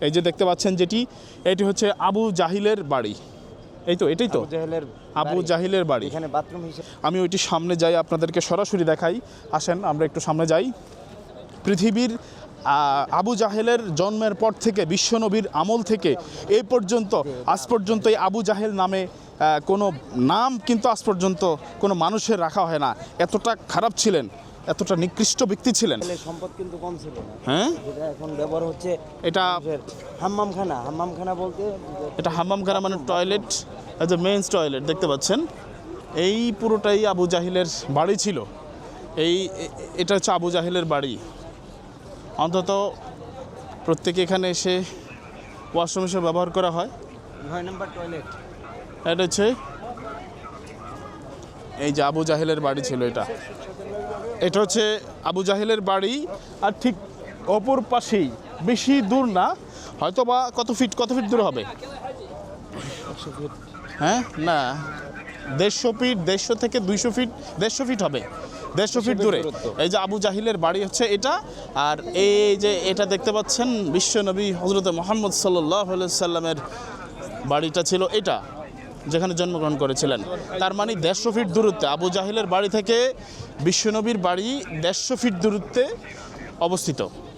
এই যে দেখতে পাচ্ছেন যেটি, এটি হচ্ছে আবু জাহিলের বাড়ি। এটাই তো আবু জাহিলের বাড়ি। এখানে বাথরুম হিসেবে আমি ওইটি সামনে যাই, আপনাদেরকে সরাসরি দেখাই। আসেন আমরা একটু সামনে যাই। পৃথিবীর আবু জাহেলের জন্মের পর থেকে, বিশ্বনবীর আমল থেকে এই পর্যন্ত, আজ পর্যন্ত এই আবু জাহেল নামে কোনো নাম কিন্তু আজ পর্যন্ত কোনো মানুষের রাখা হয় না। এতটা খারাপ ছিলেন, এতটা নিকৃষ্ট ব্যক্তি ছিলেন। সম্পদ কিন্তু কম ছিল না। হ্যাঁ, যেটা এখন ব্যবহার হচ্ছে এটা হাম্মামখানা বলতে, এটা হাম্মামখানা মানে টয়লেট, যে মেন্স টয়লেট দেখতে পাচ্ছেন। এই পুরোটাই আবু জাহিলের বাড়ি ছিল। এটা হচ্ছে আবু জাহিলের বাড়ি। অন্তত প্রত্যেকে এখানে এসে ওয়াশরুম হিসেবে ব্যবহার করা হয়। 9 নম্বর টয়লেট। এটা হচ্ছে এই যে আবু জাহেলের বাড়ি ছিল। এটা হচ্ছে আবু জাহেলের বাড়ি। আর ঠিক অপর পাশেই, বেশি দূর না, হয়তো বা কত ফিট দূর হবে? 100 ফিট। হ্যাঁ, না, 150 ফিট, 150 থেকে 200 ফিট, 150 ফিট হবে, 150 ফিট দূরে এই যে আবু জাহিলের বাড়ি হচ্ছে এটা। আর এই যে এটা দেখতে পাচ্ছেন, বিশ্বনবী হযরত মুহাম্মদ সাল্লাল্লাহু আলাইহি সাল্লামের বাড়িটা ছিল এটা, যেখানে জন্মগ্রহণ করেছিলেন। তার মানে 150 ফিট দূরত্বে আবু জাহিলের বাড়ি থেকে বিশ্বনবীর বাড়ি 150 ফিট দূরত্বে অবস্থিত।